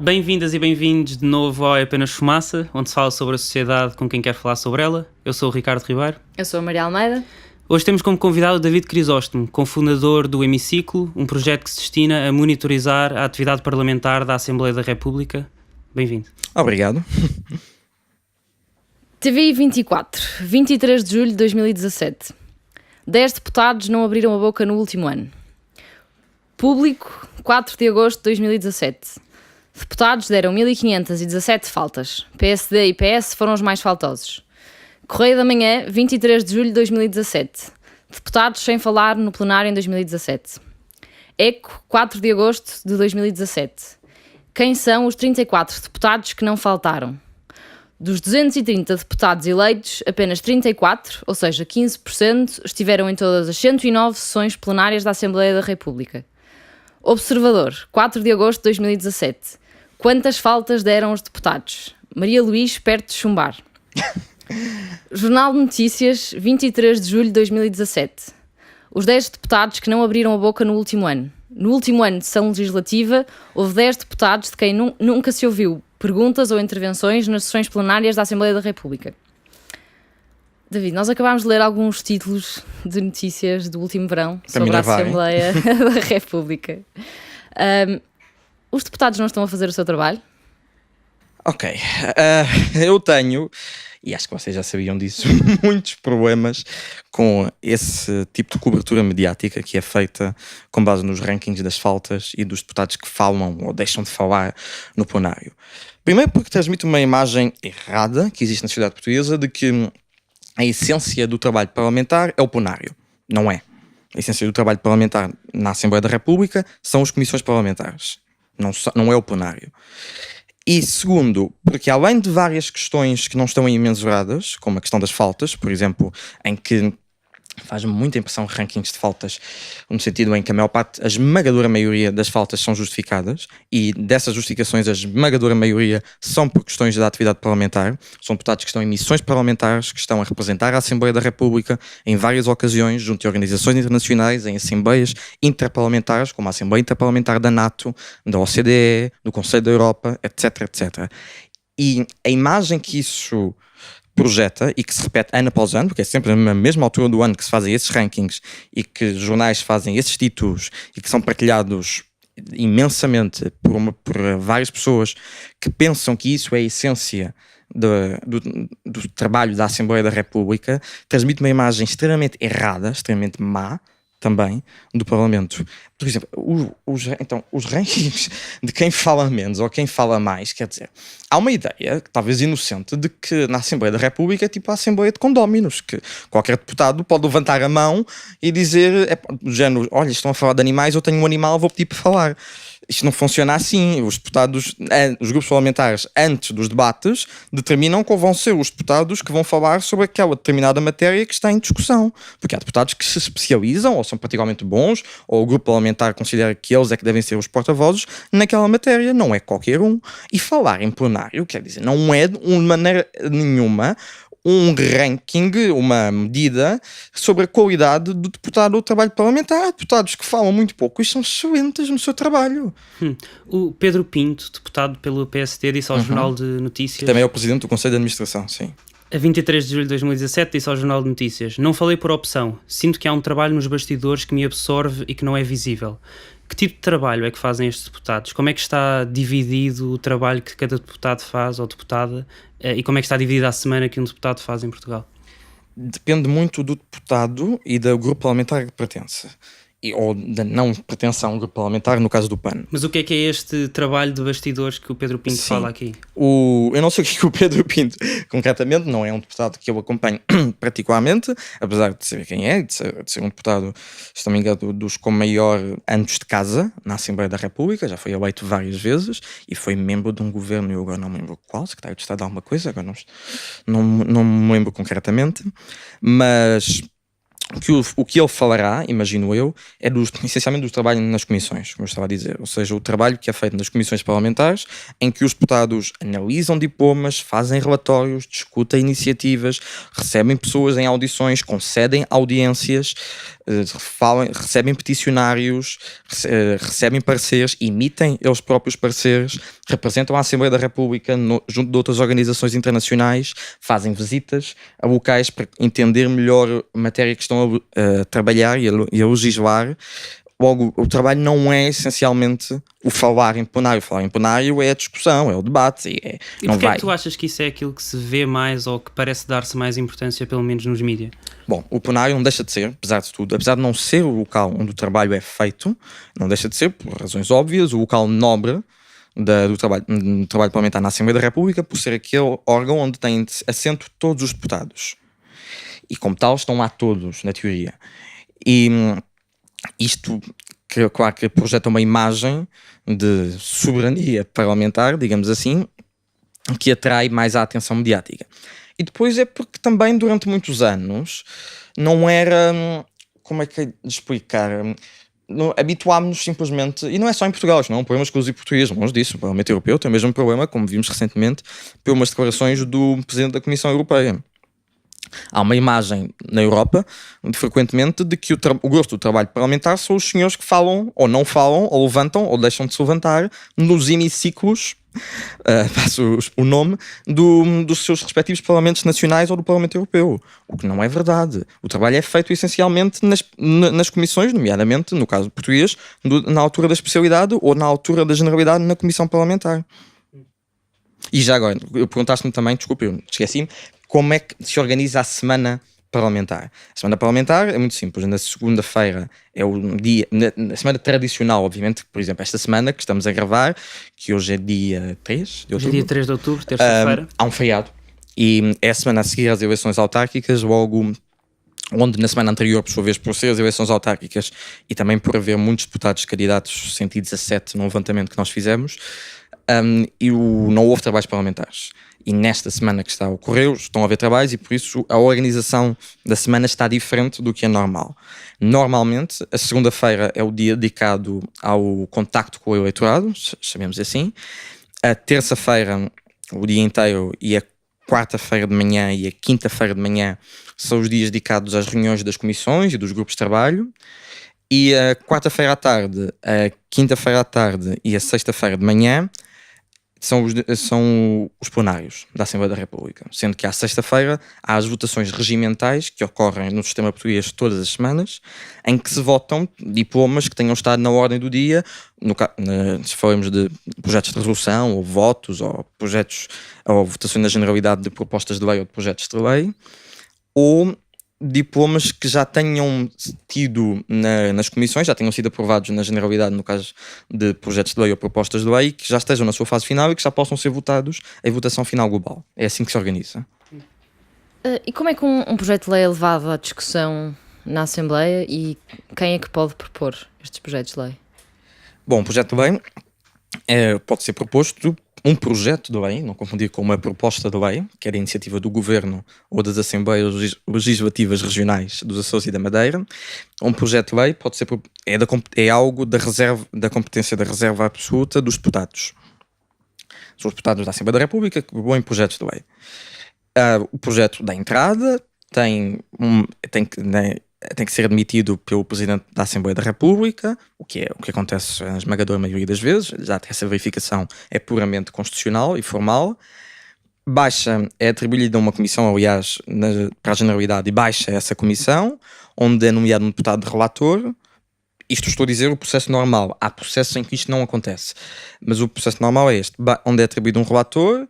Bem-vindas e bem-vindos de novo ao É Apenas Fumaça, onde se fala sobre a sociedade com quem quer falar sobre ela. Eu sou o Ricardo Ribeiro. Eu sou a Maria Almeida. Hoje temos como convidado o David Crisóstomo, cofundador do Hemiciclo, um projeto que se destina a monitorizar a atividade parlamentar da Assembleia da República. Bem-vindo. Obrigado. TVI 24, 23 de julho de 2017. 10 deputados não abriram a boca no último ano. Público, 4 de agosto de 2017. Deputados deram 1517 faltas. PSD e PS foram os mais faltosos. Correio da Manhã, 23 de julho de 2017. Deputados sem falar no plenário em 2017. Eco, 4 de agosto de 2017. Quem são os 34 deputados que não faltaram? Dos 230 deputados eleitos, apenas 34, ou seja, 15%, estiveram em todas as 109 sessões plenárias da Assembleia da República. Observador, 4 de agosto de 2017. Quantas faltas deram os deputados? Maria Luís, perto de chumbar. Jornal de Notícias, 23 de julho de 2017. Os 10 deputados que não abriram a boca no último ano. No último ano de sessão legislativa, houve 10 deputados de quem nunca se ouviu perguntas ou intervenções nas sessões plenárias da Assembleia da República. David, nós acabámos de ler alguns títulos de notícias do último verão sobre a Assembleia da República. Os deputados não estão a fazer o seu trabalho? Ok, eu tenho, e acho que vocês já sabiam disso, muitos problemas com esse tipo de cobertura mediática que é feita com base nos rankings das faltas e dos deputados que falam ou deixam de falar no plenário. Primeiro porque transmite uma imagem errada que existe na sociedade portuguesa de que a essência do trabalho parlamentar é o plenário. Não é. A essência do trabalho parlamentar na Assembleia da República são as comissões parlamentares. Não é o plenário. E segundo, porque além de várias questões que não estão aí mensuradas, como a questão das faltas, por exemplo, em que faz-me muita impressão rankings de faltas, no sentido em que a esmagadora maioria das faltas são justificadas, e dessas justificações a esmagadora maioria são por questões da atividade parlamentar. São deputados que estão em missões parlamentares, que estão a representar a Assembleia da República em várias ocasiões, junto a organizações internacionais, em assembleias interparlamentares, como a Assembleia Interparlamentar da NATO, da OCDE, do Conselho da Europa, etc, etc. E a imagem que isso projeta e que se repete ano após ano, porque é sempre na mesma altura do ano que se fazem esses rankings e que jornais fazem esses títulos e que são partilhados imensamente por várias pessoas que pensam que isso é a essência do trabalho da Assembleia da República, transmite uma imagem extremamente errada, extremamente má também do Parlamento. Por exemplo, os rankings de quem fala menos ou quem fala mais, quer dizer, há uma ideia, talvez inocente, de que na Assembleia da República é tipo a Assembleia de condóminos, que qualquer deputado pode levantar a mão e dizer, do género, olha, estão a falar de animais, eu tenho um animal, vou pedir para falar. Isto não funciona assim. Os deputados, os grupos parlamentares, antes dos debates, determinam qual vão ser os deputados que vão falar sobre aquela determinada matéria que está em discussão. Porque há deputados que se especializam, ou são particularmente bons, ou o grupo parlamentar considera que eles é que devem ser os porta-vozes naquela matéria. Não é qualquer um. E falar em plenário, quer dizer, não é de maneira nenhuma um ranking, uma medida sobre a qualidade do deputado ou do trabalho parlamentar. Há deputados que falam muito pouco e são excelentes no seu trabalho. O Pedro Pinto, deputado pelo PSD, disse ao Jornal de Notícias... Que também é o presidente do Conselho de Administração, sim. A 23 de julho de 2017 disse ao Jornal de Notícias: não falei por opção, sinto que há um trabalho nos bastidores que me absorve e que não é visível. Que tipo de trabalho é que fazem estes deputados? Como é que está dividido o trabalho que cada deputado faz ou deputada? E como é que está dividida a semana que um deputado faz em Portugal? Depende muito do deputado e do grupo parlamentar que pertence. Ou da não pertence a um grupo parlamentar, no caso do PAN. Mas o que é este trabalho de bastidores que o Pedro Pinto fala aqui? Eu não sei o que o Pedro Pinto, concretamente, não é um deputado que eu acompanho particularmente, apesar de saber quem é, de ser um deputado, se não me engano, dos com maior anos de casa na Assembleia da República, já foi eleito várias vezes e foi membro de um governo, eu agora não me lembro qual, secretário de Estado de alguma coisa, agora não me lembro concretamente, mas que o que ele falará, imagino eu, é essencialmente do trabalho nas comissões, como eu estava a dizer, ou seja, o trabalho que é feito nas comissões parlamentares, em que os deputados analisam diplomas, fazem relatórios, discutem iniciativas, recebem pessoas em audições, concedem audiências, recebem peticionários, recebem pareceres, emitem eles próprios pareceres, representam a Assembleia da República junto de outras organizações internacionais, fazem visitas a locais para entender melhor a matéria que estão a trabalhar e a legislar. Logo, o trabalho não é essencialmente o falar em plenário. O falar em plenário é a discussão, é o debate. E porquê é que tu achas que isso é aquilo que se vê mais ou que parece dar-se mais importância, pelo menos nos mídias? Bom, o plenário não deixa de ser, apesar de tudo, apesar de não ser o local onde o trabalho é feito, não deixa de ser, por razões óbvias, o local nobre do trabalho parlamentar na Assembleia da República, por ser aquele órgão onde tem assento todos os deputados. E como tal, estão lá todos, na teoria. E isto, claro que projeta uma imagem de soberania parlamentar, digamos assim, que atrai mais a atenção mediática. E depois é porque também, durante muitos anos, não era... Como é que é de explicar? Habituámos-nos simplesmente, e não é só em Portugal, isto não é um problema exclusivo português, longe disso, o Parlamento Europeu tem o mesmo problema, como vimos recentemente, por umas declarações do Presidente da Comissão Europeia. Há uma imagem na Europa, frequentemente, de que o gosto do trabalho parlamentar são os senhores que falam, ou não falam, ou levantam, ou deixam de se levantar, nos hemiciclos, passo o nome, dos seus respectivos parlamentos nacionais ou do Parlamento Europeu. O que não é verdade. O trabalho é feito essencialmente nas comissões, nomeadamente, no caso português, na altura da especialidade ou na altura da generalidade na comissão parlamentar. E já agora, perguntaste-me também, desculpa, eu esqueci-me, como é que se organiza a semana parlamentar? A semana parlamentar é muito simples. Na segunda-feira é o dia... Na semana tradicional, obviamente, por exemplo, esta semana que estamos a gravar, que hoje é dia 3 de outubro. Hoje é dia 3 de outubro, terça-feira. Há um feriado. E é a semana a seguir às eleições autárquicas, logo... onde na semana anterior, por sua vez, por ser as eleições autárquicas e também por haver muitos deputados candidatos, 117 no levantamento que nós fizemos, não houve trabalhos parlamentares. E nesta semana que está a ocorrer, estão a haver trabalhos e por isso a organização da semana está diferente do que é normal. Normalmente, a segunda-feira é o dia dedicado ao contacto com o eleitorado, chamemos assim. A terça-feira, o dia inteiro, e a quarta-feira de manhã e a quinta-feira de manhã são os dias dedicados às reuniões das comissões e dos grupos de trabalho. E a quarta-feira à tarde, a quinta-feira à tarde e a sexta-feira de manhã são os plenários da Assembleia da República, sendo que à sexta-feira há as votações regimentais que ocorrem no sistema português todas as semanas, em que se votam diplomas que tenham estado na ordem do dia, se falamos de projetos de resolução, ou votos, ou votações na generalidade de propostas de lei ou de projetos de lei, ou diplomas que já tenham tido nas comissões, já tenham sido aprovados na generalidade no caso de projetos de lei ou propostas de lei, que já estejam na sua fase final e que já possam ser votados em votação final global. É assim que se organiza. E como é que um projeto de lei é levado à discussão na Assembleia e quem é que pode propor estes projetos de lei? Bom, um projeto de lei pode ser proposto um projeto de lei, não confundir com uma proposta de lei, que é a iniciativa do Governo ou das Assembleias Legislativas Regionais dos Açores e da Madeira. Um projeto de lei pode ser, é algo da competência da reserva absoluta dos deputados. São os deputados da Assembleia da República que propõem projetos de lei. O projeto da entrada tem que ser admitido pelo Presidente da Assembleia da República, o que acontece na esmagadora maioria das vezes, já que essa verificação é puramente constitucional e formal. Baixa é atribuída a uma comissão, aliás, para a generalidade, e baixa essa comissão, onde é nomeado um deputado relator. Isto estou a dizer o processo normal. Há processos em que isto não acontece, mas o processo normal é este, onde é atribuído um relator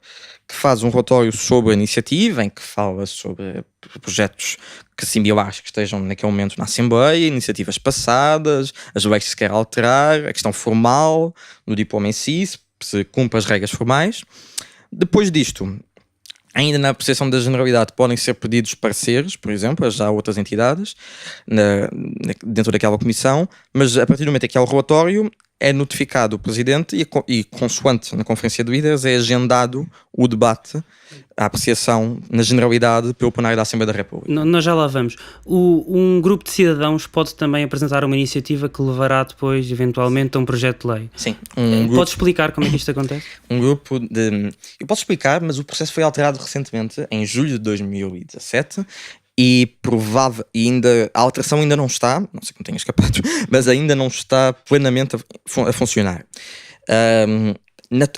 que faz um relatório sobre a iniciativa, em que fala sobre projetos similares que estejam naquele momento na Assembleia, iniciativas passadas, as leis que se quer alterar, a questão formal do diploma em si, se cumpre as regras formais. Depois disto, ainda na apreciação da generalidade podem ser pedidos pareceres, por exemplo, já outras entidades dentro daquela comissão, mas a partir do momento em que há o relatório, é notificado o Presidente e consoante na Conferência de Líderes, é agendado o debate, a apreciação na generalidade pelo plenário da Assembleia da República. Nós já lá vamos. Um grupo de cidadãos pode também apresentar uma iniciativa que levará depois, eventualmente, a um projeto de lei. Sim. Pode explicar como é que isto acontece? Um grupo de... Eu posso explicar, mas o processo foi alterado recentemente, em julho de 2017, e a alteração ainda não está, não sei como tenha escapado, mas ainda não está plenamente a funcionar.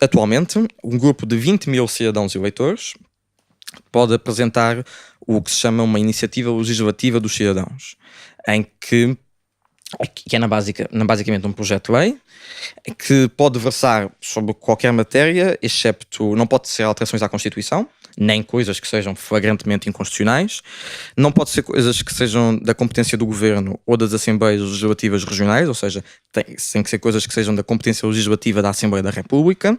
Atualmente, um grupo de 20 mil cidadãos e eleitores pode apresentar o que se chama uma iniciativa legislativa dos cidadãos, em que é basicamente um projeto de lei que pode versar sobre qualquer matéria, excepto, não pode ser alterações à Constituição, nem coisas que sejam flagrantemente inconstitucionais, não pode ser coisas que sejam da competência do Governo ou das Assembleias Legislativas Regionais, ou seja, tem que ser coisas que sejam da competência legislativa da Assembleia da República,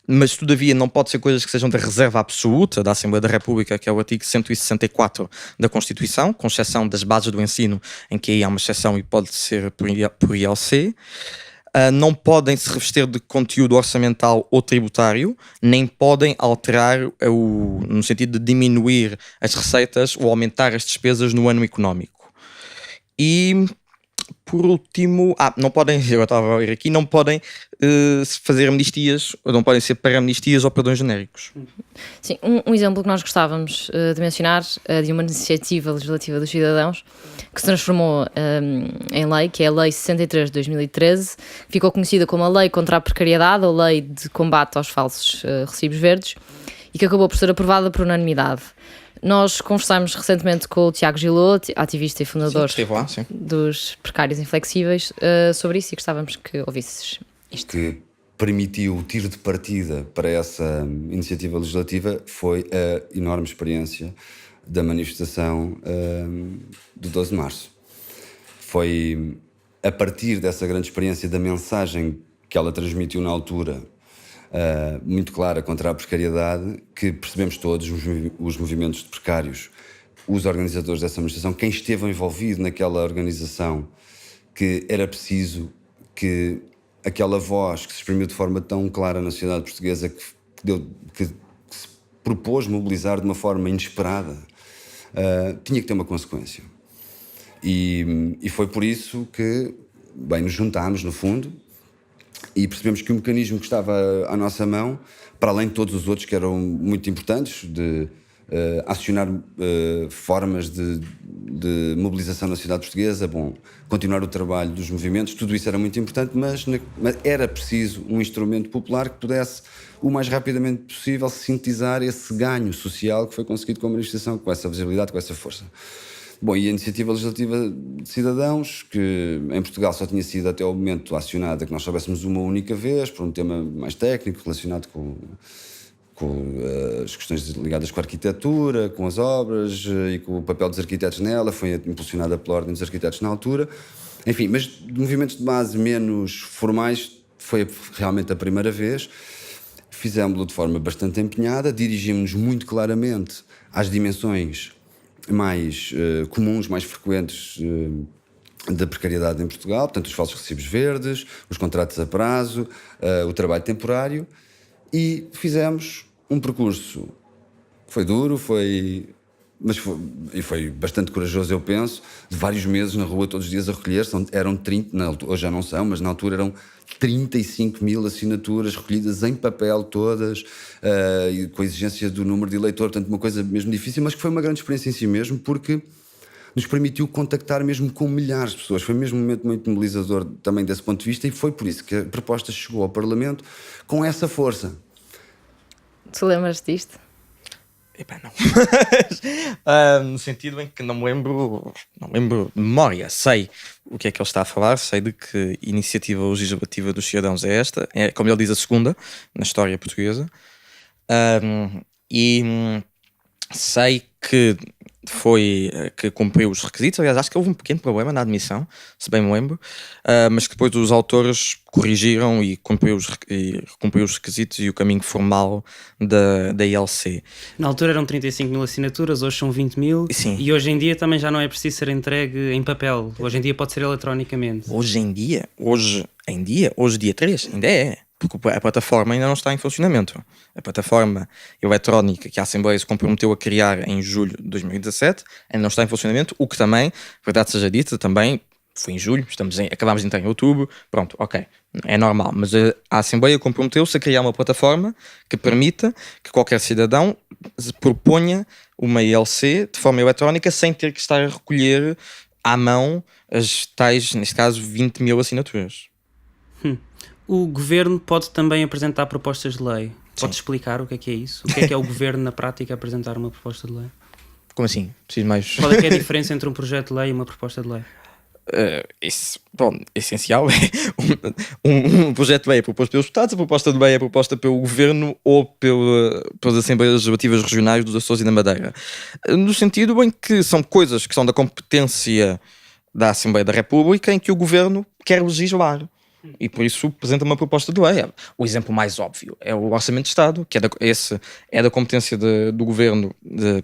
mas todavia não pode ser coisas que sejam da reserva absoluta da Assembleia da República, que é o artigo 164 da Constituição, com exceção das bases do ensino, em que aí há uma exceção e pode ser por ILC. Não podem se revestir de conteúdo orçamental ou tributário, nem podem alterar no sentido de diminuir as receitas ou aumentar as despesas no ano económico. E, por último, não podem, eu estava a ver aqui, não podem fazer amnistias, ou não podem ser para amnistias ou perdões genéricos. Sim, um exemplo que nós gostávamos de mencionar de uma iniciativa legislativa dos cidadãos que se transformou em lei, que é a Lei 63 de 2013, que ficou conhecida como a Lei contra a Precariedade ou Lei de Combate aos Falsos Recibos Verdes e que acabou por ser aprovada por unanimidade. Nós conversámos recentemente com o Tiago Gilot, ativista e fundador dos Precários Inflexíveis, sobre isso e gostávamos que ouvisses isto. Que permitiu o tiro de partida para essa iniciativa legislativa foi a enorme experiência da manifestação do 12 de março. Foi a partir dessa grande experiência, da mensagem que ela transmitiu na altura, muito clara contra a precariedade, que percebemos todos, os movimentos de precários, os organizadores dessa manifestação, quem esteve envolvido naquela organização, que era preciso que aquela voz que se exprimiu de forma tão clara na sociedade portuguesa, que se propôs mobilizar de uma forma inesperada, tinha que ter uma consequência. E foi por isso que, nos juntámos, no fundo, e percebemos que o mecanismo que estava à nossa mão, para além de todos os outros que eram muito importantes, de acionar formas de mobilização na sociedade portuguesa, continuar o trabalho dos movimentos, tudo isso era muito importante, mas era preciso um instrumento popular que pudesse, o mais rapidamente possível, sintetizar esse ganho social que foi conseguido com a manifestação, com essa visibilidade, com essa força. E a Iniciativa Legislativa de Cidadãos, que em Portugal só tinha sido até ao momento acionada, que nós soubéssemos, uma única vez, por um tema mais técnico, relacionado com as questões ligadas com a arquitetura, com as obras e com o papel dos arquitetos nela, foi impulsionada pela Ordem dos Arquitetos na altura. Enfim, mas de movimentos de base menos formais foi realmente a primeira vez. Fizemos-lo de forma bastante empenhada, dirigimos-nos muito claramente às dimensões mais comuns, mais frequentes da precariedade em Portugal, portanto os falsos recibos verdes, os contratos a prazo, o trabalho temporário, e fizemos um percurso que foi duro, foi bastante corajoso, eu penso, de vários meses na rua todos os dias a recolher. Eram 30, hoje já não são, mas na altura eram 35 mil assinaturas recolhidas em papel todas, com a exigência do número de eleitor, portanto uma coisa mesmo difícil, mas que foi uma grande experiência em si mesmo, porque nos permitiu contactar mesmo com milhares de pessoas. Foi mesmo um momento muito mobilizador também desse ponto de vista, e foi por isso que a proposta chegou ao Parlamento com essa força. Tu lembras disto? Não. No sentido em que não me lembro de memória. Sei o que é que ele está a falar, sei de que iniciativa legislativa dos cidadãos é esta, é, como ele diz, a segunda na história portuguesa. E sei que foi que cumpriu os requisitos. Aliás, acho que houve um pequeno problema na admissão, se bem me lembro, mas que depois os autores corrigiram e cumpriu os requisitos e o caminho formal da ILC. Na altura eram 35 mil assinaturas, hoje são 20 mil. Sim. E hoje em dia também já não é preciso ser entregue em papel. Hoje em dia pode ser eletronicamente. Hoje, dia 3, ainda é. Porque a plataforma ainda não está em funcionamento. A plataforma eletrónica que a Assembleia se comprometeu a criar em julho de 2017 ainda não está em funcionamento, o que também, verdade seja dita, também foi em julho, acabámos de entrar em outubro, pronto, ok, é normal. Mas a Assembleia comprometeu-se a criar uma plataforma que permita que qualquer cidadão proponha uma ILC de forma eletrónica sem ter que estar a recolher à mão as tais, neste caso, 20 mil assinaturas. O Governo pode também apresentar propostas de lei. Pode explicar o que é isso? O que é o Governo na prática apresentar uma proposta de lei? Como assim? Preciso mais... Qual é que é a diferença entre um projeto de lei e uma proposta de lei? Essencial é um projeto de lei é proposto pelos deputados, a proposta de lei é proposta pelo Governo ou pelas Assembleias Legislativas Regionais dos Açores e da Madeira. No sentido em que são coisas que são da competência da Assembleia da República em que o Governo quer legislar. E por isso apresenta uma proposta de lei. O exemplo mais óbvio é o Orçamento de Estado, que esse é da competência do Governo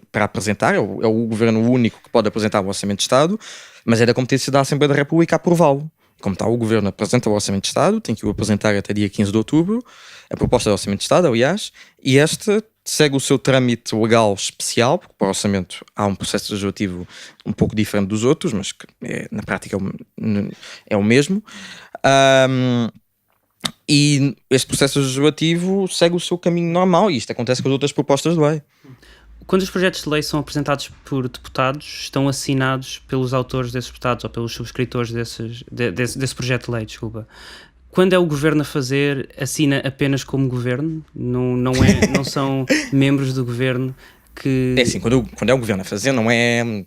para apresentar, é o Governo único que pode apresentar o Orçamento de Estado, mas é da competência da Assembleia da República aprová-lo. Como tal, o Governo apresenta o Orçamento de Estado, tem que o apresentar até dia 15 de outubro, a proposta do Orçamento de Estado, aliás, e esta segue o seu trâmite legal especial, porque para o Orçamento há um processo legislativo um pouco diferente dos outros, mas que na prática é o mesmo. E este processo legislativo segue o seu caminho normal, e isto acontece com as outras propostas de lei. Quando os projetos de lei são apresentados por deputados, estão assinados pelos autores desses deputados ou pelos subscritores desse projeto de lei, desculpa. Quando é o Governo a fazer, assina apenas como Governo? Não são membros do Governo que... É assim, quando é o Governo a fazer, não é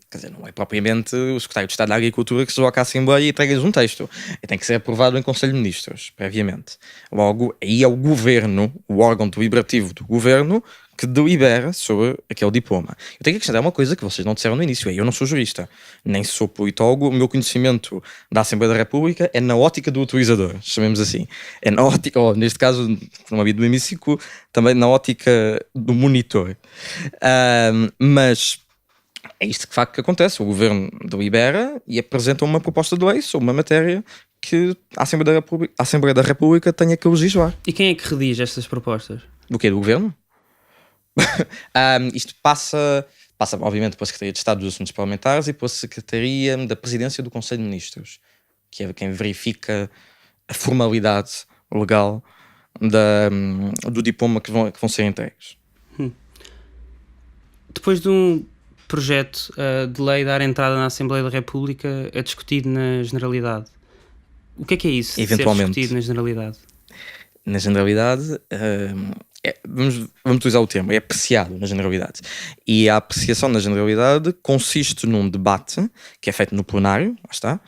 propriamente o Secretário de Estado da Agricultura que se desloca à Assembleia e entrega-lhes um texto. Tem que ser aprovado em Conselho de Ministros, previamente. Logo, aí é o Governo, o órgão deliberativo do Governo, que delibera sobre aquele diploma. Eu tenho que acrescentar uma coisa que vocês não disseram no início. Eu não sou jurista, nem sou politólogo. O meu conhecimento da Assembleia da República é na ótica do utilizador, chamemos assim. É na ótica, ou neste caso, no âmbito do hemiciclo, também na ótica do monitor. Mas é isto que, de facto, que acontece. O Governo delibera e apresenta uma proposta de lei sobre uma matéria que a Assembleia da República tenha que legislar. E quem é que redige estas propostas? Do quê? Do Governo? Isto passa obviamente pela Secretaria de Estado dos Assuntos Parlamentares e pela Secretaria da Presidência do Conselho de Ministros, que é quem verifica a formalidade legal do diploma que vão ser entregues. Depois de um projeto de lei dar entrada na Assembleia da República, é discutido na Generalidade. O que é isso? Eventualmente. Ser discutido na Generalidade? Na Generalidade, vamos utilizar o termo, é apreciado na Generalidade. E a apreciação na Generalidade consiste num debate que é feito no plenário, lá está,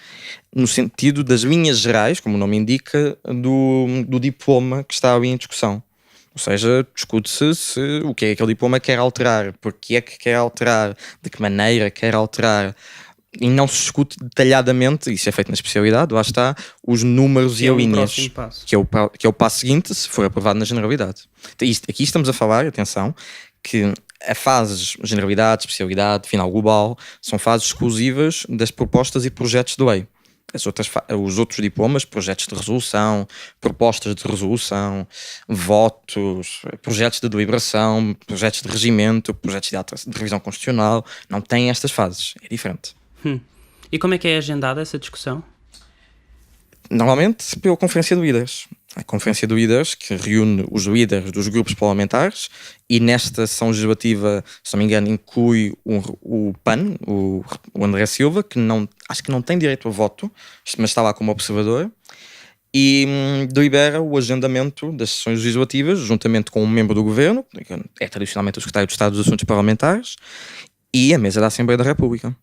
no sentido das linhas gerais, como o nome indica, do diploma que está ali em discussão. Ou seja, discute-se o que é que aquele diploma quer alterar, porque é que quer alterar, de que maneira quer alterar. E não se discute detalhadamente, isso é feito na especialidade, lá está, os números e a linhas, que é o passo seguinte, se for aprovado na Generalidade. Aqui estamos a falar, atenção, que a fase Generalidade, especialidade, final global, são fases exclusivas das propostas e projetos de lei. Os outros diplomas, projetos de resolução, propostas de resolução, votos, projetos de deliberação, projetos de regimento, projetos de revisão constitucional, não têm estas fases, é diferente. E como é que é agendada essa discussão? Normalmente pela Conferência de Líderes. A Conferência de Líderes que reúne os líderes dos grupos parlamentares e nesta sessão legislativa, se não me engano, inclui o PAN, o André Silva, que acho que não tem direito a voto, mas está lá como observador, e delibera o agendamento das sessões legislativas juntamente com um membro do Governo, que é tradicionalmente o Secretário de Estado dos Assuntos Parlamentares, e a mesa da Assembleia da República.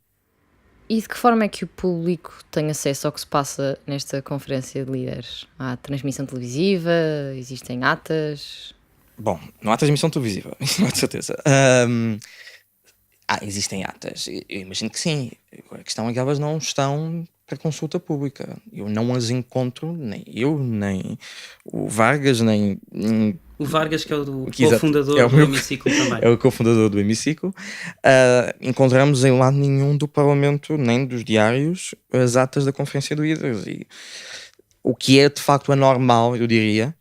E de que forma é que o público tem acesso ao que se passa nesta conferência de líderes? Há transmissão televisiva? Existem atas? Bom, não há transmissão televisiva, isso não há de certeza. Existem atas. Eu imagino que sim. A questão é que elas não estão para consulta pública. Eu não as encontro, nem eu, nem o Vargas, nem O Vargas, que é o que exato, cofundador é o do meu- Hemiciclo também. é o cofundador do Hemiciclo. Encontramos em lado nenhum do Parlamento, nem dos diários, as atas da Conferência de Líderes. E o que é de facto anormal, eu diria.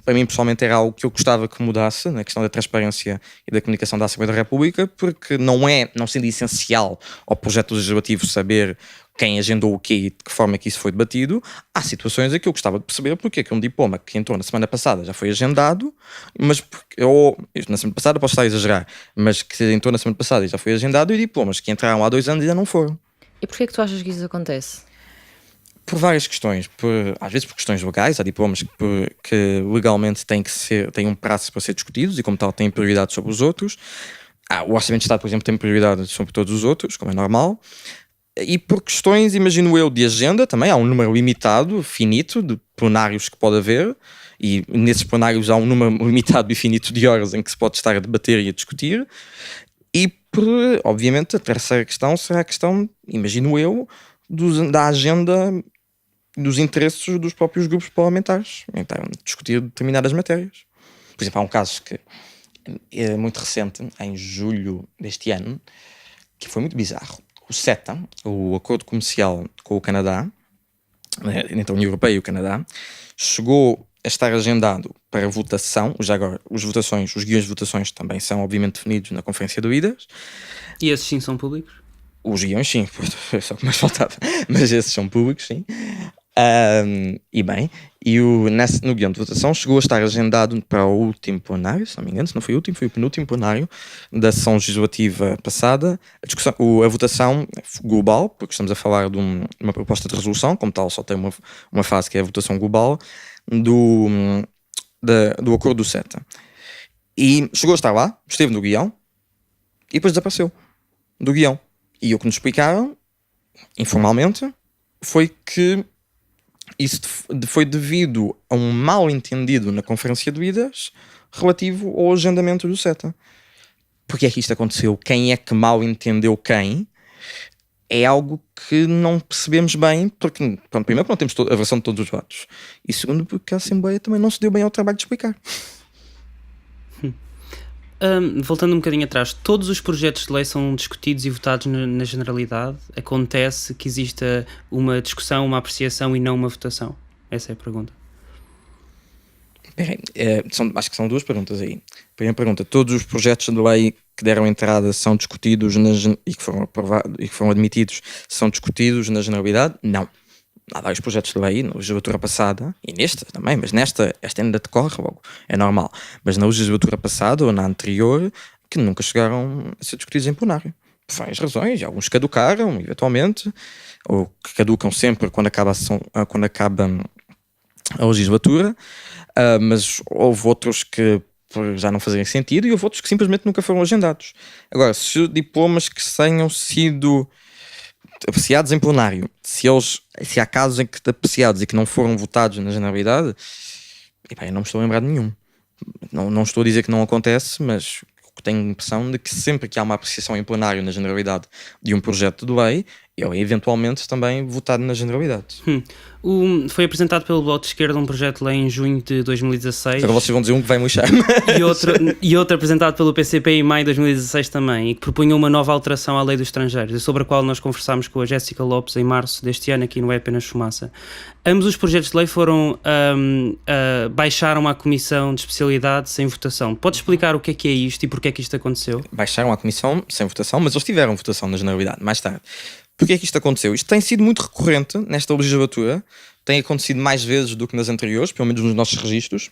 Para mim, pessoalmente, era algo que eu gostava que mudasse na questão da transparência e da comunicação da Assembleia da República, porque não sendo essencial ao projeto legislativo saber quem agendou o quê e de que forma é que isso foi debatido, há situações em que eu gostava de perceber porque é que um diploma que entrou na semana passada já foi agendado, ou na semana passada posso estar a exagerar, mas que entrou na semana passada e já foi agendado, e diplomas que entraram há 2 anos ainda não foram. E porquê é que tu achas que isso acontece? Por várias questões, às vezes por questões legais, há diplomas que legalmente têm um prazo para ser discutidos e, como tal, têm prioridade sobre os outros. O Orçamento de Estado, por exemplo, tem prioridade sobre todos os outros, como é normal. E por questões, imagino eu, de agenda também, há um número limitado, finito, de plenários que pode haver, e nesses plenários há um número limitado e finito de horas em que se pode estar a debater e a discutir. E, obviamente, a terceira questão será a questão, imagino eu, da agenda dos interesses dos próprios grupos parlamentares, então discutir determinadas matérias. Por exemplo, há um caso que é muito recente, em julho deste ano, que foi muito bizarro. O CETA, o Acordo Comercial com o Canadá, entre a União Europeia e o Canadá, chegou a estar agendado para votação. Já agora, os guiões de votações também são obviamente definidos na Conferência de Líderes. E esses sim são públicos? Os guiões, sim, foi só o que mais faltava, mas esses são públicos, sim. No guião de votação chegou a estar agendado para o último plenário, se não me engano, se não foi o último, foi o penúltimo plenário da sessão legislativa passada, a votação global, porque estamos a falar de uma proposta de resolução, como tal só tem uma fase que é a votação global do acordo do CETA. E chegou a estar lá, esteve no guião e depois desapareceu do guião. E o que nos explicaram, informalmente, foi que isso foi devido a um mal-entendido na Conferência de Líderes relativo ao agendamento do CETA. Porque é que isto aconteceu? Quem é que mal entendeu quem? É algo que não percebemos bem, porque, pronto, primeiro, porque não temos a versão de todos os votos, e segundo, porque a Assembleia também não se deu bem ao trabalho de explicar. Voltando um bocadinho atrás, todos os projetos de lei são discutidos e votados na generalidade? Acontece que exista uma discussão, uma apreciação e não uma votação? Essa é a pergunta. Acho que são 2 perguntas aí. Primeira pergunta: todos os projetos de lei que deram entrada são discutidos e que foram aprovados e que foram admitidos são discutidos na generalidade? Não. Há vários projetos de lei na legislatura passada, e nesta também, mas esta ainda decorre logo, é normal. Mas na legislatura passada ou na anterior, que nunca chegaram a ser discutidos em plenário. Por várias razões, alguns caducaram, eventualmente, ou que caducam sempre quando acaba a legislatura, mas houve outros que por já não fazerem sentido e houve outros que simplesmente nunca foram agendados. Agora, se diplomas que tenham sido apreciados em plenário, se há casos em que apreciados e que não foram votados na generalidade, eu não me estou a lembrar de nenhum. Não estou a dizer que não acontece, mas tenho a impressão de que sempre que há uma apreciação em plenário na generalidade de um projeto de lei, ele é eventualmente também votado na generalidade. Foi apresentado pelo Bloco de Esquerda um projeto de lei em junho de 2016. Agora vocês vão dizer um que vai murchar. E outro apresentado pelo PCP em maio de 2016 também, e que propunha uma nova alteração à lei dos estrangeiros, sobre a qual nós conversámos com a Jéssica Lopes em março deste ano aqui no É Apenas Fumaça. Ambos os projetos de lei baixaram à Comissão de Especialidade sem votação. Pode explicar o que é isto e porque é que isto aconteceu? Baixaram à Comissão sem votação, mas eles tiveram votação na generalidade mais tarde. Porquê é que isto aconteceu? Isto tem sido muito recorrente nesta legislatura, tem acontecido mais vezes do que nas anteriores, pelo menos nos nossos registros,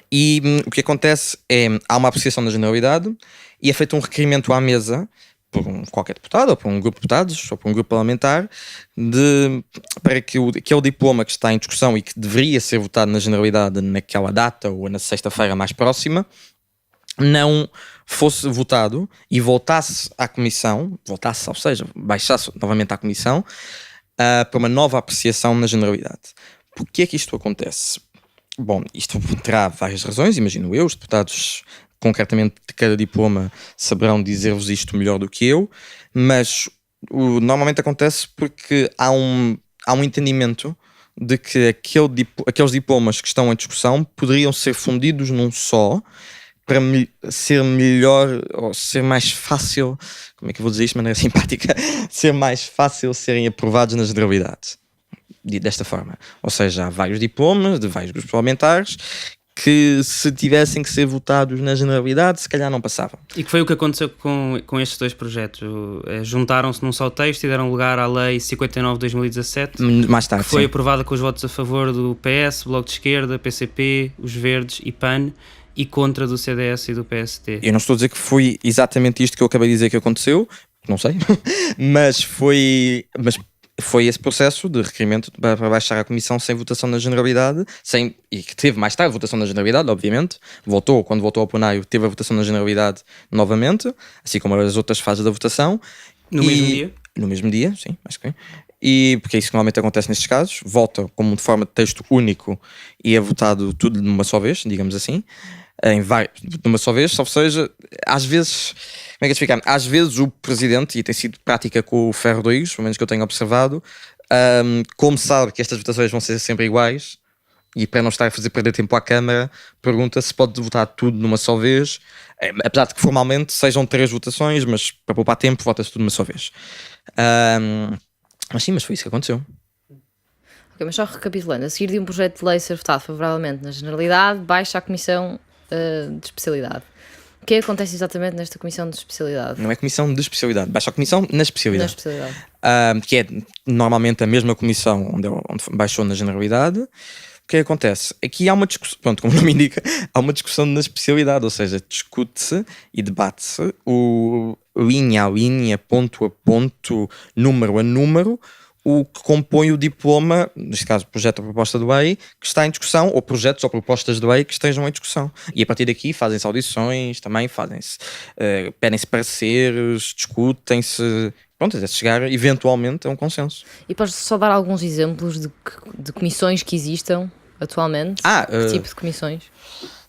e o que acontece é, há uma apreciação na generalidade e é feito um requerimento à mesa por qualquer deputado, ou por um grupo de deputados, ou por um grupo parlamentar, para que aquele diploma que está em discussão e que deveria ser votado na generalidade naquela data ou na sexta-feira mais próxima, não fosse votado e voltasse à Comissão, ou seja, baixasse novamente à Comissão para uma nova apreciação na generalidade. Porquê é que isto acontece? Bom, isto terá várias razões, imagino eu. Os deputados concretamente de cada diploma saberão dizer-vos isto melhor do que eu, mas normalmente acontece porque há um entendimento de que aqueles diplomas que estão em discussão poderiam ser fundidos num só para ser melhor ou ser mais fácil, como é que eu vou dizer isto de maneira simpática, ser mais fácil serem aprovados na generalidade. Desta forma. Ou seja, há vários diplomas de vários grupos parlamentares que, se tivessem que ser votados na generalidade, se calhar não passavam. E que foi o que aconteceu com estes dois projetos? Juntaram-se num só texto e deram lugar à Lei 59 de 2017, Mais tarde, que foi sim. aprovada com os votos a favor do PS, Bloco de Esquerda, PCP, os Verdes e PAN, e contra do CDS e do PST. Eu não estou a dizer que foi exatamente isto que eu acabei de dizer que aconteceu, não sei, mas foi esse processo de requerimento para baixar a comissão sem votação na generalidade, e que teve mais tarde votação na generalidade, obviamente. Quando voltou ao plenário, teve a votação na generalidade novamente, assim como as outras fases da votação. No mesmo dia? No mesmo dia, sim, acho que é. E porque é isso que normalmente acontece nestes casos, vota como de forma de texto único e é votado tudo de uma só vez, digamos assim, de uma só vez, ou seja, às vezes, como é que é de explicar? Às vezes o presidente, e tem sido prática com o Ferro Rodrigues, pelo menos que eu tenho observado, como sabe que estas votações vão ser sempre iguais, e para não estar a fazer perder tempo à Câmara, pergunta se pode votar tudo numa só vez, apesar de que formalmente sejam 3 votações, mas para poupar tempo vota-se tudo numa só vez. Mas sim, mas foi isso que aconteceu. Ok, mas só recapitulando, a seguir de um projeto de lei ser votado favoravelmente na generalidade, baixa a comissão de especialidade. O que acontece exatamente nesta comissão de especialidade? Não é comissão de especialidade, baixa a comissão na especialidade. Na especialidade. Que é normalmente a mesma comissão onde baixou na generalidade. O que acontece? Aqui há uma discussão, pronto, como o nome indica, há uma discussão na especialidade, ou seja, discute-se e debate-se linha a linha, ponto a ponto, número a número, o que compõe o diploma, neste caso projeto ou proposta de lei, que está em discussão, ou projetos ou propostas de lei que estejam em discussão. E a partir daqui fazem-se audições, também pedem-se pareceres, discutem-se, pronto, até chegar eventualmente a um consenso. E podes só dar alguns exemplos de comissões que existam atualmente? Que tipo de comissões?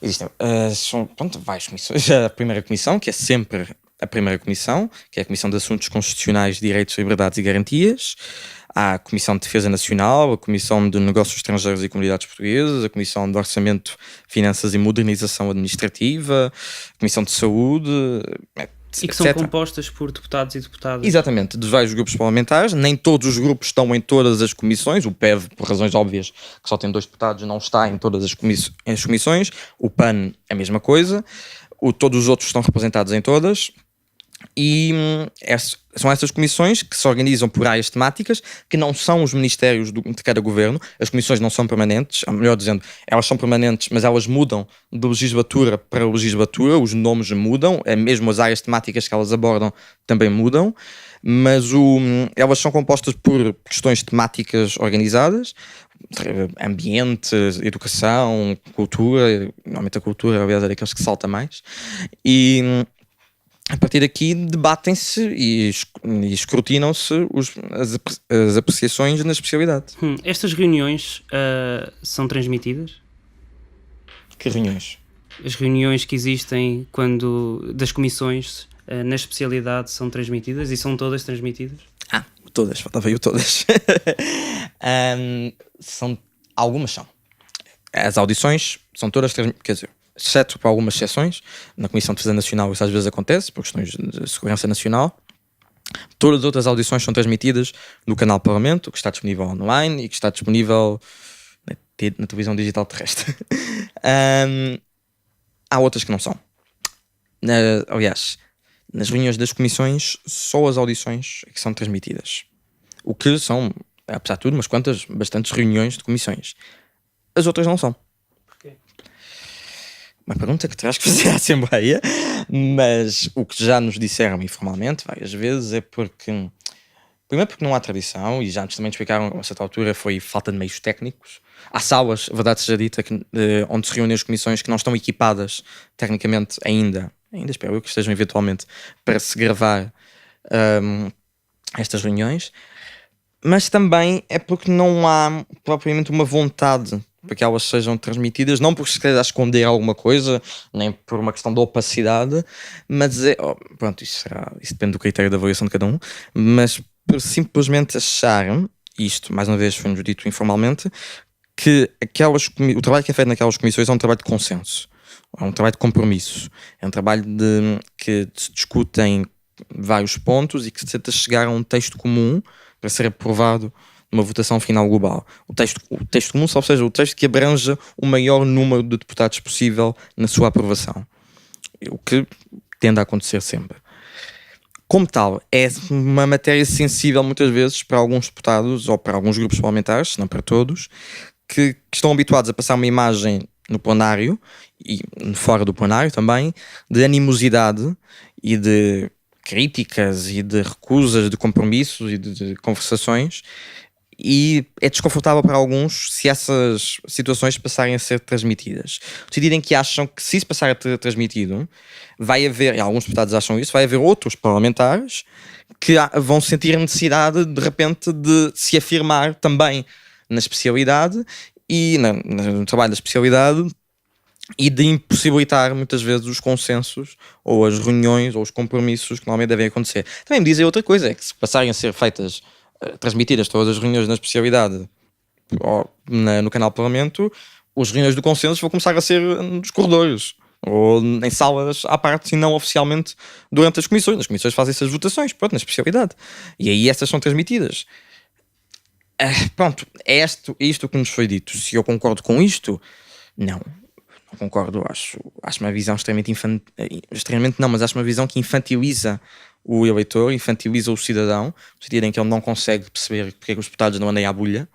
Existem, são, várias comissões. A primeira comissão, que é sempre a primeira comissão, que é a Comissão de Assuntos Constitucionais, Direitos, Liberdades e Garantias. Há a Comissão de Defesa Nacional, a Comissão de Negócios Estrangeiros e Comunidades Portuguesas, a Comissão de Orçamento, Finanças e Modernização Administrativa, a Comissão de Saúde, e que são compostas por deputados e deputadas. Exatamente, dos vários grupos parlamentares. Nem todos os grupos estão em todas as comissões. O PEV, por razões óbvias, que só tem 2 deputados, não está em todas as comissões. O PAN é a mesma coisa. Todos os outros estão representados em todas. E são essas comissões que se organizam por áreas temáticas, que não são os ministérios de cada governo. As comissões não são permanentes, melhor dizendo, elas são permanentes, mas elas mudam de legislatura para legislatura, os nomes mudam, mesmo as áreas temáticas que elas abordam também mudam, mas elas são compostas por questões temáticas organizadas, ambiente, educação, cultura. Normalmente a cultura, aliás, é daqueles que salta mais, e a partir daqui debatem-se e escrutinam-se as apreciações na especialidade. Estas reuniões são transmitidas? Que reuniões? As reuniões que existem das comissões na especialidade são transmitidas e são todas transmitidas? Todas, faltava eu todas. Algumas são. As audições são todas transmitidas, quer dizer, exceto para algumas exceções. Na Comissão de Defesa Nacional isso às vezes acontece, por questões de segurança nacional. Todas as outras audições são transmitidas no canal Parlamento, que está disponível online e que está disponível na televisão digital terrestre. Há outras que não são. Aliás, nas reuniões das comissões, só as audições é que são transmitidas. O que são, apesar de tudo, bastantes reuniões de comissões. As outras não são. Porquê? Uma pergunta que terás que fazer à Assembleia, mas o que já nos disseram informalmente várias vezes é porque, primeiro porque não há tradição, e já antes também explicaram, a certa altura foi falta de meios técnicos. Há salas, a verdade seja dita, onde se reúnem as comissões que não estão equipadas tecnicamente ainda espero eu que estejam eventualmente para se gravar estas reuniões, mas também é porque não há propriamente uma vontade para que elas sejam transmitidas, não por se querer esconder alguma coisa, nem por uma questão de opacidade, mas pronto, isso depende do critério de avaliação de cada um, mas por simplesmente achar, isto mais uma vez foi-nos dito informalmente, que o trabalho que é feito naquelas comissões é um trabalho de consenso, é um trabalho de compromisso, é um trabalho que se discutem vários pontos e que se tenta chegar a um texto comum para ser aprovado numa votação final global. O texto comum, ou seja, o texto que abranja o maior número de deputados possível na sua aprovação. O que tende a acontecer sempre. Como tal, é uma matéria sensível muitas vezes para alguns deputados ou para alguns grupos parlamentares, se não para todos, que estão habituados a passar uma imagem no plenário e fora do plenário também, de animosidade e de críticas e de recusas de compromissos e de conversações, e é desconfortável para alguns se essas situações passarem a ser transmitidas. No sentido em que acham que se isso passar a ser transmitido, vai haver, e alguns deputados acham isso, vai haver outros parlamentares que vão sentir a necessidade de repente de se afirmar também na especialidade e no trabalho da especialidade, e de impossibilitar muitas vezes os consensos ou as reuniões ou os compromissos que normalmente devem acontecer. Também me dizem outra coisa, é que se passarem a ser feitas, transmitidas todas as reuniões na especialidade no canal Parlamento, as reuniões do consenso vão começar a ser nos corredores ou em salas à parte e não oficialmente durante as comissões. As comissões fazem essas votações, pronto, na especialidade, e aí essas são transmitidas. Pronto, é isto que nos foi dito. Se eu concordo com isto, não concordo. Acho uma visão extremamente não, mas acho uma visão que infantiliza o eleitor, infantiliza o cidadão, no sentido em que ele não consegue perceber porque é que os deputados não andem à bulha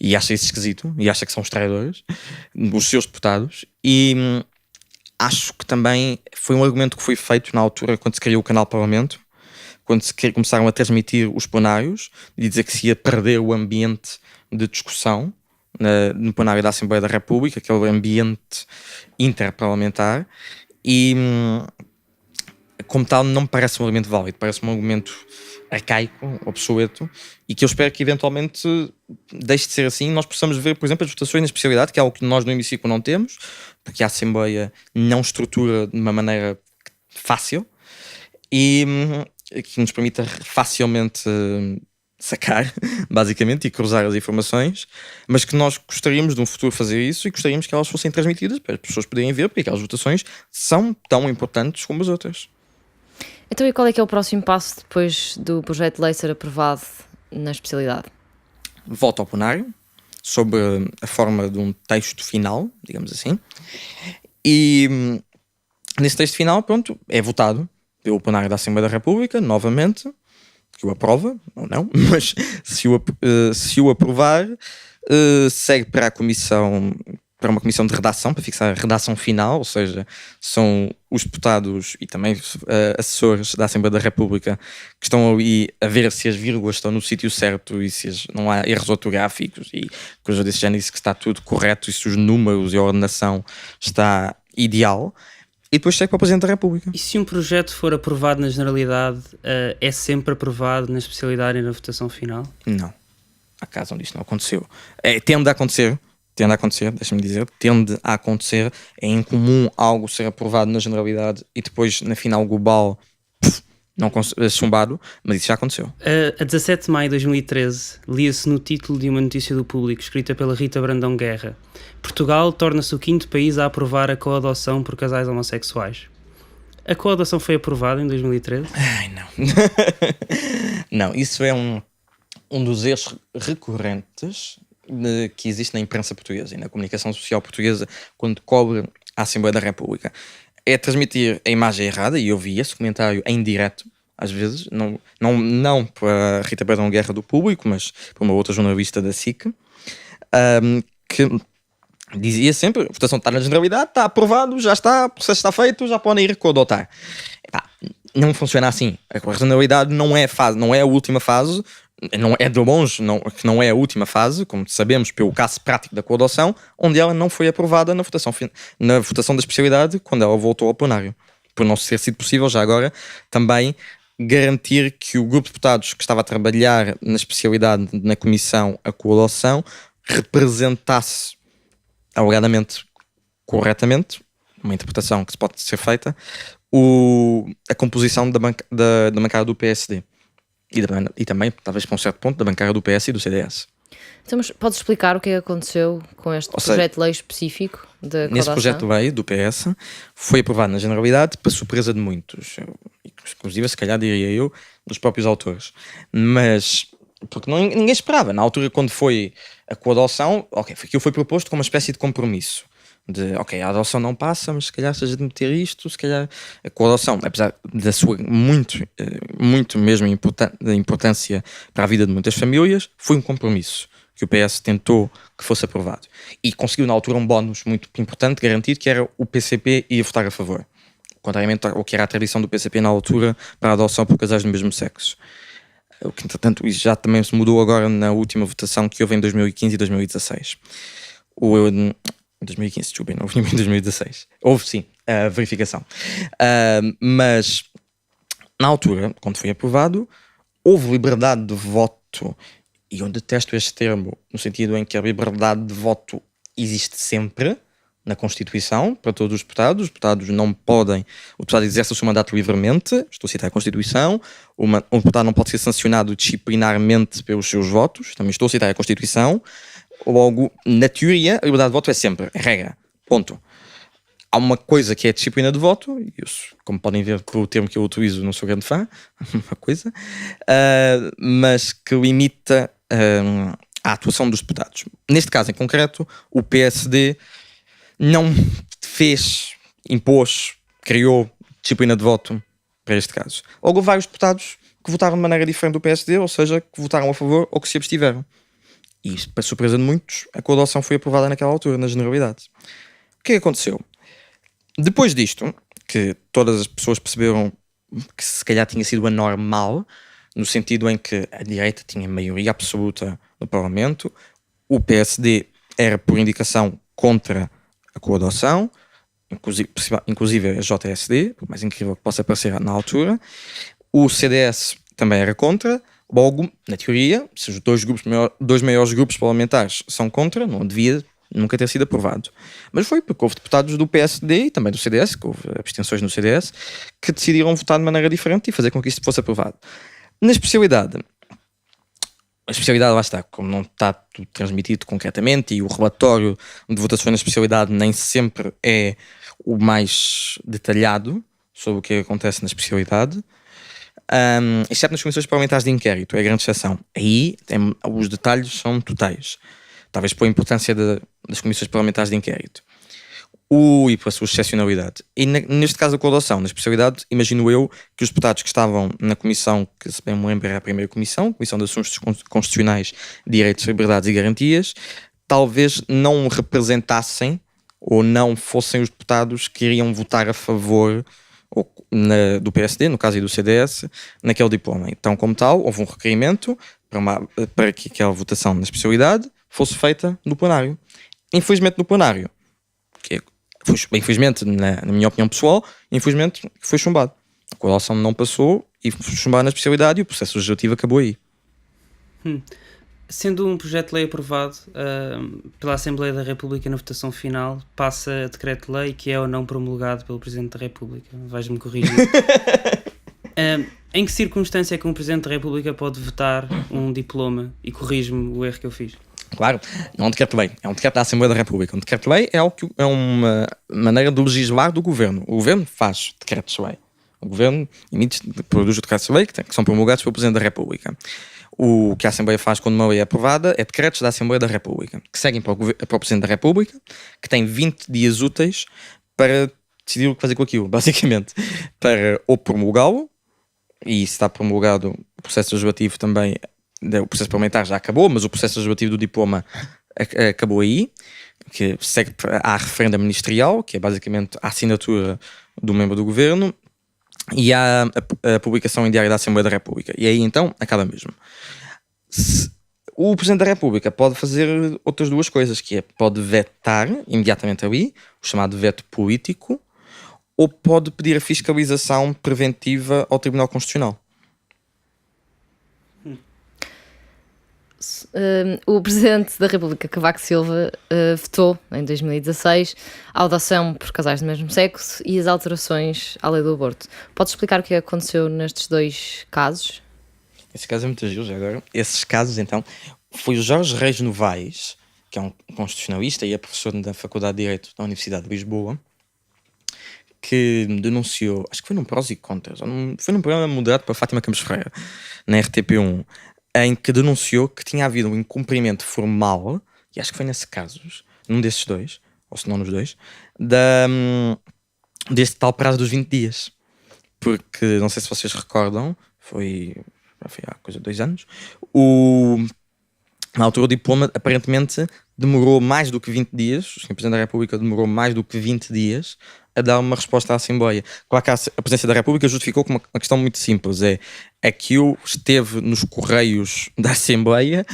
e acha isso esquisito e acha que são os traidores, os seus deputados. E acho que também foi um argumento que foi feito na altura quando se criou o canal Parlamento, quando começaram a transmitir os plenários, de dizer que se ia perder o ambiente de discussão no plenário da Assembleia da República, aquele ambiente interparlamentar, e como tal não me parece um argumento válido, parece um argumento arcaico, obsoleto, e que eu espero que eventualmente deixe de ser assim e nós possamos ver, por exemplo, as votações na especialidade, que é algo que nós no hemiciclo não temos, porque a Assembleia não estrutura de uma maneira fácil e que nos permita facilmente sacar, basicamente, e cruzar as informações, mas que nós gostaríamos de um futuro fazer isso e gostaríamos que elas fossem transmitidas para as pessoas poderem ver, porque aquelas votações são tão importantes como as outras. Então, e qual é que é o próximo passo depois do projeto de lei ser aprovado na especialidade? Volta ao plenário, sobre a forma de um texto final, digamos assim, e nesse texto final, pronto, é votado pelo plenário da Assembleia da República, novamente, que o aprova, ou não, mas se o aprovar, segue para a comissão, para uma comissão de redação, para fixar a redação final, ou seja, são os deputados e também assessores da Assembleia da República que estão ali a ver se as vírgulas estão no sítio certo e se não há erros ortográficos e coisas desse género, se está tudo correto e se os números e a ordenação está ideal. E depois segue para o Presidente da República. E se um projeto for aprovado na generalidade, é sempre aprovado na especialidade e na votação final? Não. Há casos onde isto não aconteceu. Tende a acontecer, deixa-me dizer, tende a acontecer. É incomum algo ser aprovado na generalidade e depois na final global chumbado, mas isso já aconteceu. A 17 de maio de 2013, lia-se no título de uma notícia do Público, escrita pela Rita Brandão Guerra: Portugal torna-se o 5º país a aprovar a coadoção por casais homossexuais. A coadoção foi aprovada em 2013? Ai, não. Não, isso é um dos erros recorrentes que existe na imprensa portuguesa e na comunicação social portuguesa quando cobre a Assembleia da República. É transmitir a imagem errada, e eu vi esse comentário em direto, às vezes, não para a Rita Brandão Guerra do Público, mas para uma outra jornalista da SIC, que dizia sempre: a votação está na generalidade, está aprovado, já está, o processo está feito, já podem ir coadotar. Não funciona assim. A generalidade não é a última fase, não é de longe, que não é a última fase, como sabemos pelo caso prático da coadoção, onde ela não foi aprovada na votação da especialidade quando ela voltou ao plenário. Por não ter sido possível, já agora, também garantir que o grupo de deputados que estava a trabalhar na especialidade na comissão a coadoção representasse alegadamente, corretamente, uma interpretação que pode ser feita, a composição da bancada do PSD. E também, talvez para um certo ponto, da bancada do PS e do CDS. Então, mas podes explicar o que é que aconteceu com este projeto de lei específico da Nesse projeto de lei do PS foi aprovado na Generalidade para surpresa de muitos, inclusive se calhar diria eu, dos próprios autores, mas porque ninguém esperava, na altura quando foi a coadoção, aquilo foi proposto como uma espécie de compromisso, a adoção não passa, mas se calhar se a gente meter isto, se calhar a coadoção, apesar da sua muito mesmo da importância para a vida de muitas famílias, foi um compromisso que o PS tentou que fosse aprovado. E conseguiu na altura um bónus muito importante, garantido, que era o PCP ia votar a favor. Contrariamente ao que era a tradição do PCP na altura para a adoção por casais do mesmo sexo. O que, entretanto, isso já também se mudou agora na última votação que houve em 2015 e 2016. 2015, desculpem, não houve em 2016. Houve sim, a verificação. Mas na altura, quando foi aprovado, houve liberdade de voto. E eu detesto este termo, no sentido em que a liberdade de voto existe sempre na Constituição, para todos os deputados. Os deputados não podem... O deputado exerce o seu mandato livremente, estou a citar a Constituição. Um deputado não pode ser sancionado disciplinarmente pelos seus votos, também estou a citar a Constituição. Logo, na teoria, a liberdade de voto é sempre, é regra, ponto. Há uma coisa que é a disciplina de voto, e eu, como podem ver pelo termo que eu utilizo, não sou grande fã, uma coisa, mas que limita a atuação dos deputados. Neste caso em concreto, o PSD não impôs, criou disciplina de voto para este caso. Logo, houve vários deputados que votaram de maneira diferente do PSD, ou seja, que votaram a favor ou que se abstiveram. E, para surpresa de muitos, a coadoção foi aprovada naquela altura, na Generalidade. O que aconteceu? Depois disto, que todas as pessoas perceberam que se calhar tinha sido anormal, no sentido em que a direita tinha maioria absoluta no Parlamento, o PSD era, por indicação, contra a coadoção, inclusive a JSD, por mais incrível que possa parecer na altura, o CDS também era contra. Logo, na teoria, se os dois maiores grupos parlamentares são contra, não devia nunca ter sido aprovado. Mas foi porque houve deputados do PSD e também do CDS, que houve abstenções no CDS, que decidiram votar de maneira diferente e fazer com que isto fosse aprovado. Na especialidade, a especialidade lá está, como não está tudo transmitido concretamente e o relatório de votações na especialidade nem sempre é o mais detalhado sobre o que acontece na especialidade, exceto nas comissões parlamentares de inquérito, é a grande exceção. Aí os detalhes são totais, talvez pela importância das comissões parlamentares de inquérito e pela sua excepcionalidade. E neste caso da coadoção, na especialidade, imagino eu que os deputados que estavam na comissão, que se bem me lembro era a primeira Comissão de Assuntos Constitucionais, Direitos, Liberdades e Garantias, talvez não representassem ou não fossem os deputados que iriam votar a favor do PSD, no caso e do CDS, naquele diploma. Então, como tal, houve um requerimento para que aquela votação na especialidade fosse feita no plenário. Infelizmente no plenário, infelizmente na minha opinião pessoal, infelizmente foi chumbado. A coadoção não passou e foi chumbado na especialidade e o processo legislativo acabou aí. Sendo um projeto de lei aprovado pela Assembleia da República na votação final, passa a decreto-lei que é ou não promulgado pelo Presidente da República. Vais-me corrigir. Em que circunstância é que um Presidente da República pode votar um diploma? E corrige-me o erro que eu fiz. Claro, não é um decreto-lei, é um decreto da Assembleia da República. Um decreto-lei é uma maneira de legislar do Governo. O Governo faz decretos-lei. O Governo produz os decretos-lei que são promulgados pelo Presidente da República. O que a Assembleia faz quando uma lei é aprovada é decretos da Assembleia da República, que seguem para o Presidente da República, que tem 20 dias úteis para decidir o que fazer com aquilo, basicamente. Para ou promulgá-lo, e se está promulgado o processo legislativo também, o processo parlamentar já acabou, mas o processo legislativo do diploma acabou aí, que segue à referenda ministerial, que é basicamente a assinatura do membro do Governo, e há a publicação em diário da Assembleia da República. E aí então acaba mesmo. O Presidente da República pode fazer outras duas coisas, que é pode vetar imediatamente ali, o chamado veto político, ou pode pedir a fiscalização preventiva ao Tribunal Constitucional. O Presidente da República, Cavaco Silva, vetou em 2016 a adoção por casais do mesmo sexo e as alterações à lei do aborto. Podes explicar o que aconteceu nestes dois casos? Esse caso é muito giro já agora. Esses casos, então, foi o Jorge Reis Novaes, que é um constitucionalista e é professor da Faculdade de Direito da Universidade de Lisboa, que denunciou, acho que foi num Prós e Contras, foi num programa moderado para Fátima Campos Ferreira, na RTP1, em que denunciou que tinha havido um incumprimento formal, e acho que foi nesse caso, num desses dois, ou se não nos dois, deste tal prazo dos 20 dias. Porque, não sei se vocês recordam, foi há coisa de 2 anos, na altura o diploma aparentemente demorou mais do que 20 dias, o Sr. Presidente da República demorou mais do que 20 dias a dar uma resposta à Assembleia. Claro que a Presidência da República justificou com uma questão muito simples, é que eu esteve nos correios da Assembleia,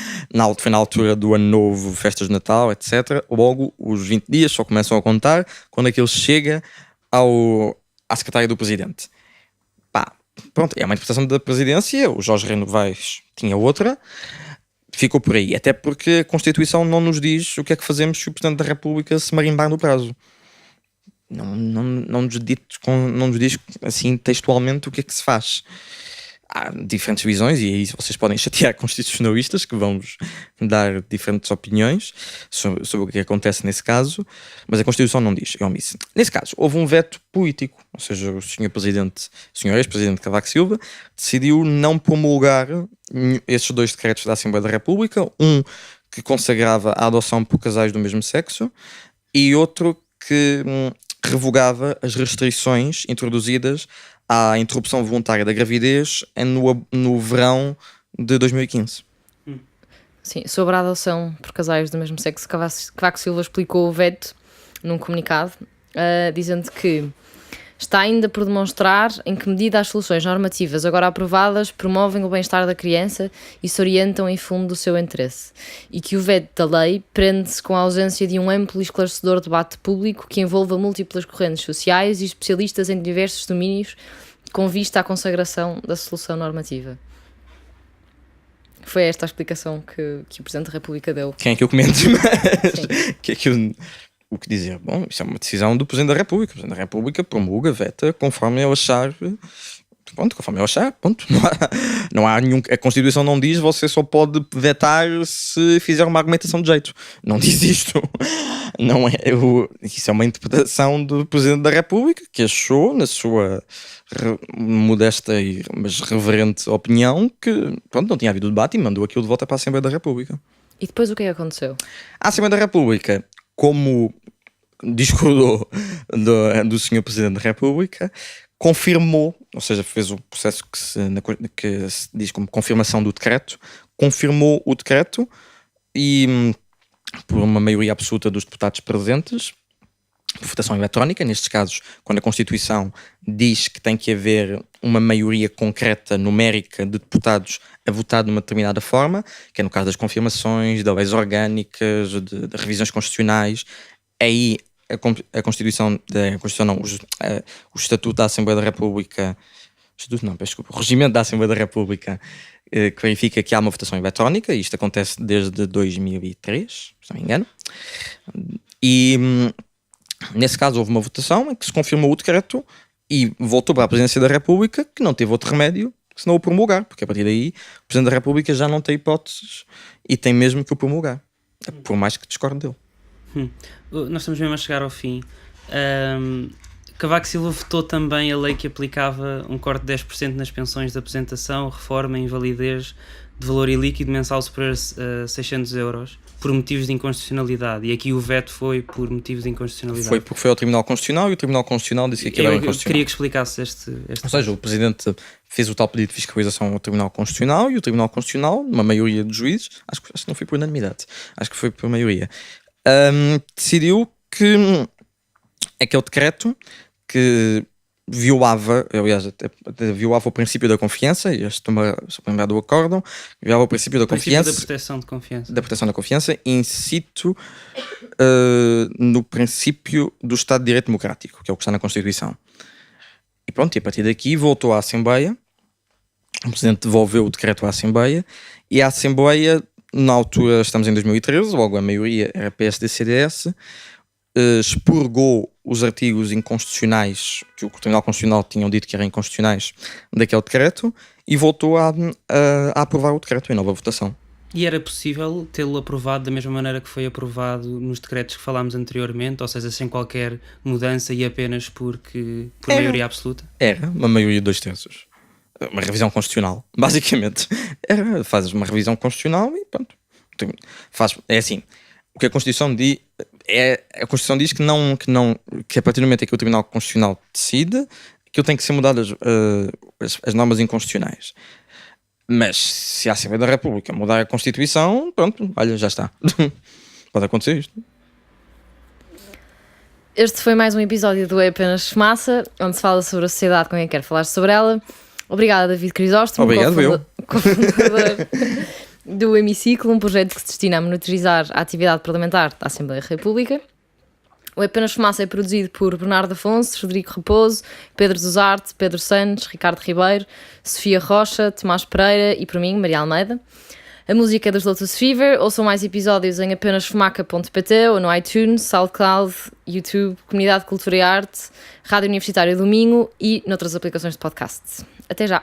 foi na altura do Ano Novo, festas de Natal, etc. Logo, os 20 dias só começam a contar quando aquilo chega à Secretária do Presidente. Pronto, é uma interpretação da Presidência, o Jorge Reis Novaes tinha outra, ficou por aí, até porque a Constituição não nos diz o que é que fazemos se o Presidente da República se marimbar no prazo. Não nos diz assim textualmente o que é que se faz. Há diferentes visões e aí vocês podem chatear constitucionalistas que vamos dar diferentes opiniões sobre o que acontece nesse caso, mas a Constituição não diz, é omisso. Nesse caso, houve um veto político, ou seja, o Sr. ex-presidente Cavaco Silva decidiu não promulgar esses 2 decretos da Assembleia da República, um que consagrava a adoção por casais do mesmo sexo e outro que revogava as restrições introduzidas à interrupção voluntária da gravidez no verão de 2015. Sim, sobre a adoção por casais do mesmo sexo, Cavaco Silva explicou o veto num comunicado, dizendo que está ainda por demonstrar em que medida as soluções normativas agora aprovadas promovem o bem-estar da criança e se orientam em fundo do seu interesse, e que o veto da lei prende-se com a ausência de um amplo e esclarecedor debate público que envolva múltiplas correntes sociais e especialistas em diversos domínios com vista à consagração da solução normativa. Foi esta a explicação que o Presidente da República deu. Quem é que eu comento? O que dizer? Bom, isso é uma decisão do Presidente da República. O Presidente da República promulga, veta, conforme ele achar. Pronto, conforme ele achar. Ponto. Não há nenhum. A Constituição não diz você só pode vetar se fizer uma argumentação de jeito. Não diz isto. Não é. Isso é uma interpretação do Presidente da República que achou, na sua modesta mas reverente opinião, que pronto, não tinha havido debate e mandou aquilo de volta para a Assembleia da República. E depois o que aconteceu? A Assembleia da República, como discordou do Sr. Presidente da República, confirmou, ou seja, fez o processo que se diz como confirmação do decreto, confirmou o decreto e, por uma maioria absoluta dos deputados presentes, por votação eletrónica, nestes casos, quando a Constituição diz que tem que haver uma maioria concreta, numérica, de deputados a votar de uma determinada forma, que é no caso das confirmações, de leis orgânicas, de revisões constitucionais, aí a Constituição, o Estatuto da Assembleia da República, o Regimento da Assembleia da República, que verifica que há uma votação eletrónica, e isto acontece desde 2003, se não me engano, e nesse caso houve uma votação em que se confirmou o decreto e voltou para a Presidência da República, que não teve outro remédio que senão o promulgar, porque a partir daí o Presidente da República já não tem hipóteses e tem mesmo que o promulgar, por mais que discorde dele. Nós estamos mesmo a chegar ao fim. Cavaco Silva votou também a lei que aplicava um corte de 10% nas pensões de aposentação, reforma e invalidez de valor ilíquido mensal superior a 600 euros por motivos de inconstitucionalidade. E aqui o veto foi por motivos de inconstitucionalidade. Foi porque foi ao Tribunal Constitucional e o Tribunal Constitucional disse que aquilo era inconstitucional. Eu queria que explicasses este Ou seja, o Presidente fez o tal pedido de fiscalização ao Tribunal Constitucional e o Tribunal Constitucional, uma maioria dos juízes, acho que não foi por unanimidade, acho que foi por maioria, decidiu que aquele decreto que violava, aliás, até violava o princípio da confiança, e estou-me a lembrar do acórdão, violava o princípio da confiança, da proteção de confiança. Da proteção da confiança, in situ no princípio do Estado de Direito Democrático, que é o que está na Constituição. E pronto, e a partir daqui voltou à Assembleia, o Presidente devolveu o decreto à Assembleia, e a Assembleia na altura, estamos em 2013, logo a maioria era PSD-CDS, expurgou os artigos inconstitucionais que o Tribunal Constitucional tinham dito que eram inconstitucionais daquele decreto e voltou a aprovar o decreto em nova votação. E era possível tê-lo aprovado da mesma maneira que foi aprovado nos decretos que falámos anteriormente, ou seja, sem qualquer mudança e apenas por maioria absoluta? Era uma maioria de 2/3. Uma revisão constitucional, basicamente. Fazes uma revisão constitucional e pronto. É assim, o que a Constituição diz a Constituição diz que a partir do momento em que o Tribunal Constitucional decide, que tem que ser mudadas as normas inconstitucionais. Mas se a Assembleia da República mudar a Constituição, pronto, olha, já está. Pode acontecer isto. Este foi mais um episódio do É Apenas Fumaça, onde se fala sobre a sociedade com quem quer falar sobre ela. Obrigada, David Crisóstomo, Obrigado, cofundador do Hemiciclo, um projeto que se destina a monitorizar a atividade parlamentar da Assembleia da República. O Apenas Fumaça é produzido por Bernardo Afonso, Rodrigo Raposo, Pedro Zuzarte, Pedro Santos, Ricardo Ribeiro, Sofia Rocha, Tomás Pereira e por mim, Maria Almeida. A música é dos Lotus Fever. Ouçam mais episódios em apenasfumaca.pt ou no iTunes, SoundCloud, YouTube, Comunidade de Cultura e Arte, Rádio Universitária do Minho e noutras aplicações de podcast. Até já!